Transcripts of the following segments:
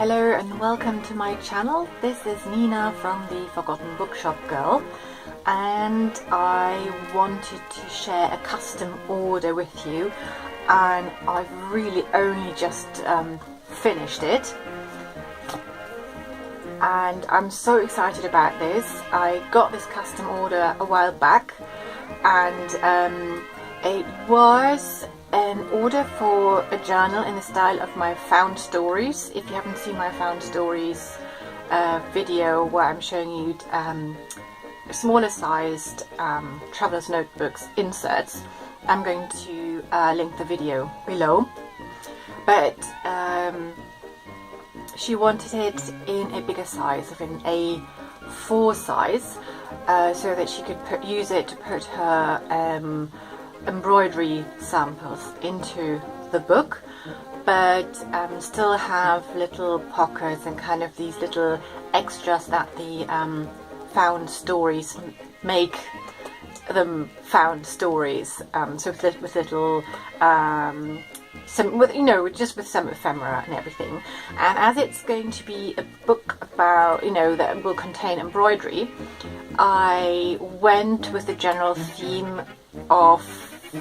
Hello and welcome to my channel. This is Nina from the Forgotten Bookshop Girl, and I wanted to share a custom order with you, and I've really only just finished it, and I'm so excited about this. I got this custom order a while back, and it was an order for a journal in the style of my found stories. If you haven't seen my found stories video where I'm showing you smaller sized traveler's notebooks inserts, I'm going to link the video below. But she wanted it in a bigger size, of an A4 size, so that she could use it to put her embroidery samples into the book, but still have little pockets and kind of these little extras that the found stories make them found stories. So with little just with some ephemera and everything. And as it's going to be a book about, that will contain embroidery, I went with the general theme of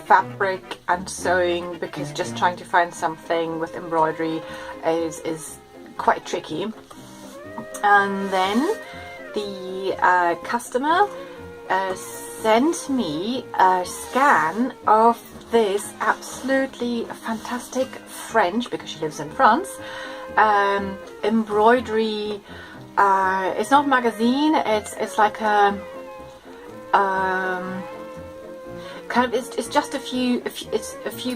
fabric and sewing, because just trying to find something with embroidery is quite tricky. And then the customer sent me a scan of this absolutely fantastic French, because she lives in France, embroidery. It's not a magazine, it's like a it's just a few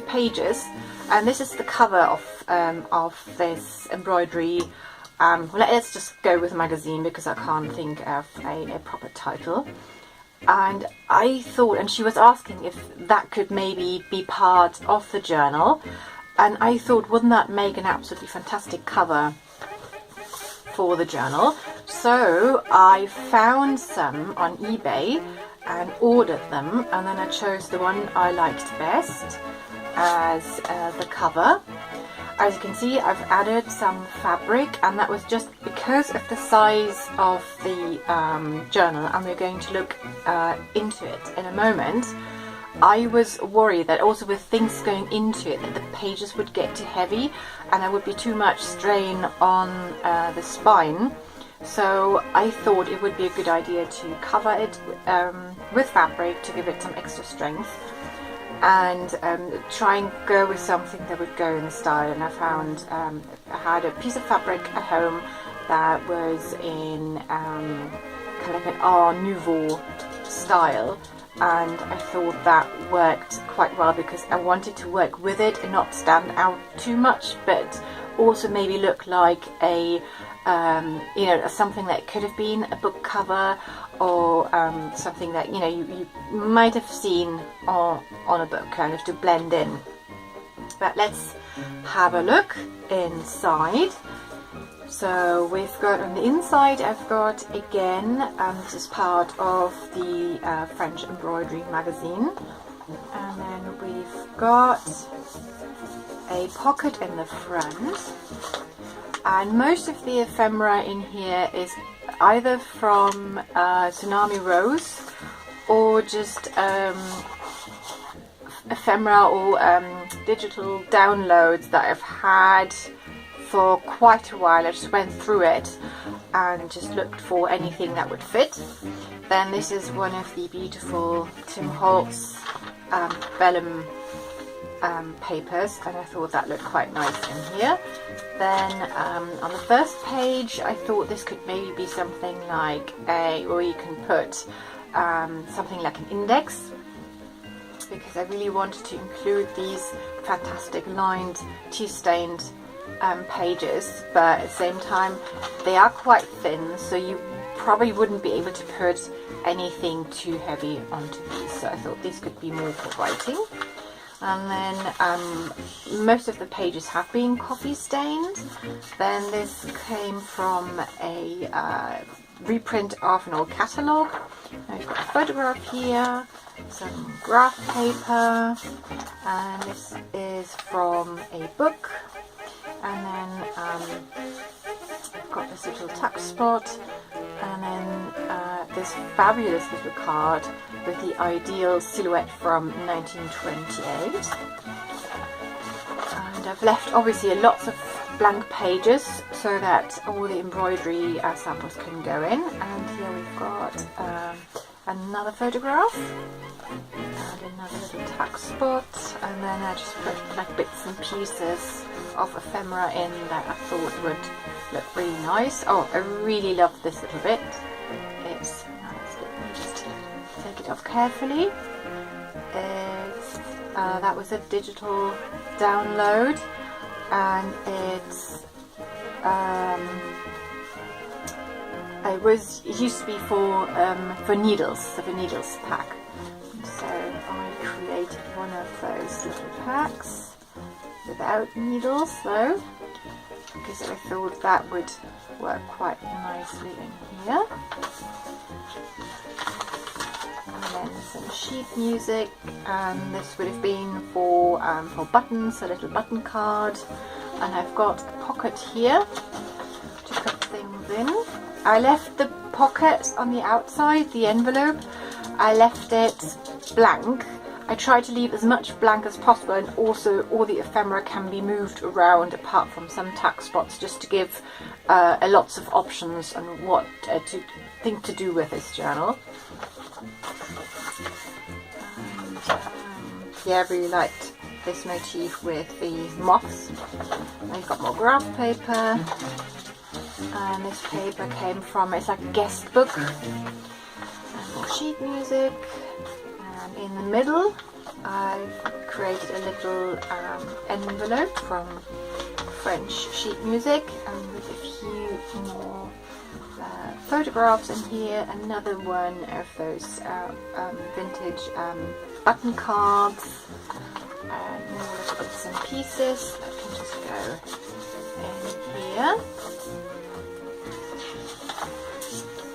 pages, and this is the cover of this embroidery. Let's just go with magazine, because I can't think of a proper title. And I thought, and she was asking if that could maybe be part of the journal, and I thought, wouldn't that make an absolutely fantastic cover for the journal? So I found some on eBay and ordered them, and then I chose the one I liked best as the cover. As you can see, I've added some fabric, and that was just because of the size of the journal, and we're going to look into it in a moment. I was worried that also with things going into it, that the pages would get too heavy and there would be too much strain on the spine. So I thought it would be a good idea to cover it with fabric to give it some extra strength, and try and go with something that would go in the style. And I found I had a piece of fabric at home that was in kind of like an Art Nouveau style, and I thought that worked quite well, because I wanted to work with it and not stand out too much, but also maybe look like a something that could have been a book cover, or something that you might have seen on a book, kind of to blend in. But let's have a look inside. So we've got on the inside, I've got again, this is part of the French embroidery magazine, and then we've got a pocket in the front. And most of the ephemera in here is either from Tsunami Rose, or just ephemera or digital downloads that I've had for quite a while. I just went through it and just looked for anything that would fit. Then this is one of the beautiful Tim Holtz vellum papers, and I thought that looked quite nice in here. Then on the first page, I thought this could maybe be something like where you can put something like an index, because I really wanted to include these fantastic lined, tea-stained pages, but at the same time they are quite thin, so you probably wouldn't be able to put anything too heavy onto these, so I thought these could be more for writing. And then most of the pages have been coffee stained. Then this came from a reprint of an old catalogue. I've got a photograph here, some graph paper, and this is from a book. And then got this little tuck spot, and then this fabulous little card with the ideal silhouette from 1928. And I've left obviously lots of blank pages so that all the embroidery samples can go in. And here we've got another photograph and another little tuck spot, and then I just put like bits and pieces of ephemera in that I thought would look really nice. Oh, I really love this little bit. It's nice. Let me just take it off carefully. It's that was a digital download, and it used to be for needles, the needles pack. So I created one of those little packs without needles though, because I thought that would work quite nicely in here. And then some sheet music, and this would have been for buttons, a little button card. And I've got a pocket here to put things in. I left the pocket on the outside, the envelope, I left it blank. I tried to leave as much blank as possible, and also all the ephemera can be moved around apart from some tuck spots, just to give lots of options on what to do with this journal. And, yeah, I really liked this motif with the moths. I've got more graph paper, and this paper came from, it's like a guest book, and more sheet music. And in the middle I've created a little envelope from French sheet music, and with a few more photographs in here, another one of those vintage button cards, and more little bits and pieces that can just go in here.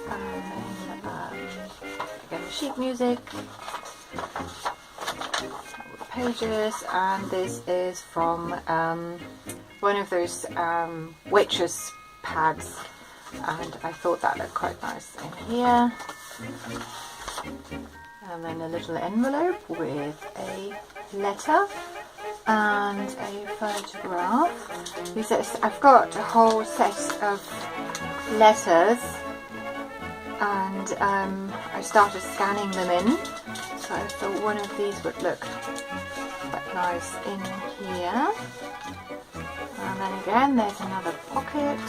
And then again, the sheet music, pages, and this is from one of those waitress pads, and I thought that looked quite nice in here. And then a little envelope with a letter and a photograph. I've got a whole set of letters, and I started scanning them in, so I thought one of these would look quite nice in here. And then again there's another pocket,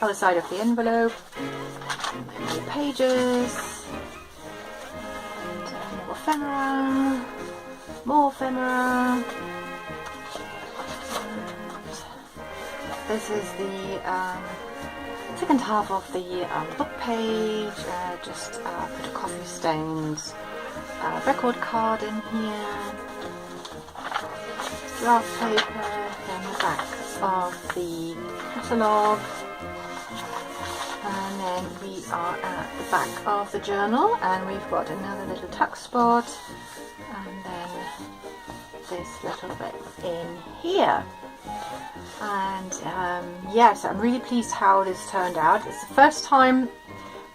other side of the envelope, and then more pages, and more ephemera, more ephemera. And this is the second half of the book page. Just put a coffee stained record card in here, graph paper, then the back of the catalogue, and then we are at the back of the journal, and we've got another little tuck spot, and then this little bit in here. And yeah, so I'm really pleased how this turned out. It's the first time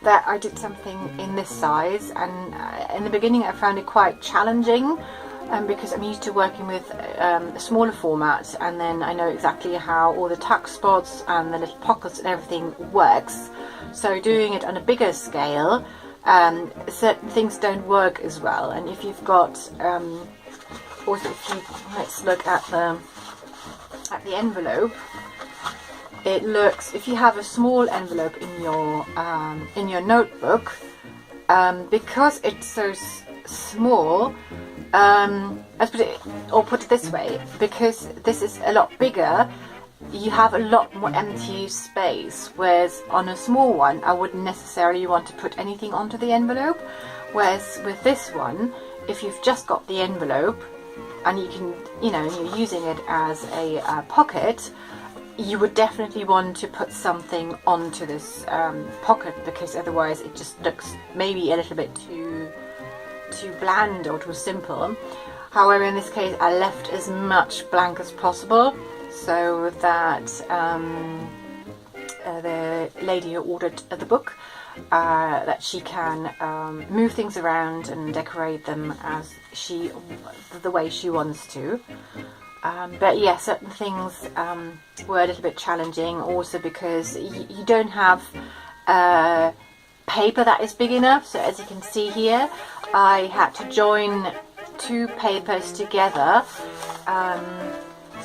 that I did something in this size, and in the beginning I found it quite challenging, because I'm used to working with a smaller format, and then I know exactly how all the tuck spots and the little pockets and everything works. So doing it on a bigger scale, certain things don't work as well. And if you've got also, let's look at the envelope. It looks, if you have a small envelope in your notebook, because it's so small, put it this way, because this is a lot bigger, you have a lot more empty space, whereas on a small one I wouldn't necessarily want to put anything onto the envelope. Whereas with this one, if you've just got the envelope and you can, you're using it as a pocket, you would definitely want to put something onto this pocket, because otherwise it just looks maybe a little bit too bland or too simple. However, in this case I left as much blank as possible, so that the lady who ordered the book, that she can move things around and decorate them as the way she wants to. But yeah, certain things were a little bit challenging, also because you don't have paper that is big enough. So as you can see here, I had to join 2 papers together,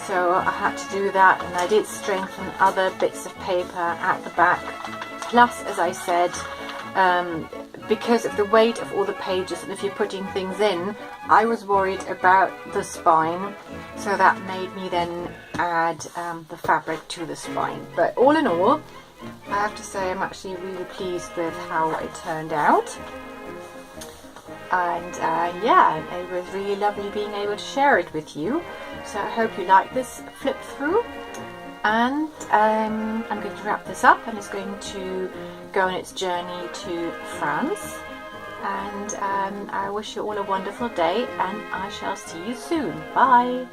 so I had to do that, and I did strengthen other bits of paper at the back. Plus, as I said, because of the weight of all the pages, and if you're putting things in, I was worried about the spine, so that made me then add the fabric to the spine. But all in all, I have to say I'm actually really pleased with how it turned out. And yeah, it was really lovely being able to share it with you. So I hope you like this flip through. And I'm going to wrap this up, and it's going to go on its journey to France. And I wish you all a wonderful day, and I shall see you soon. Bye!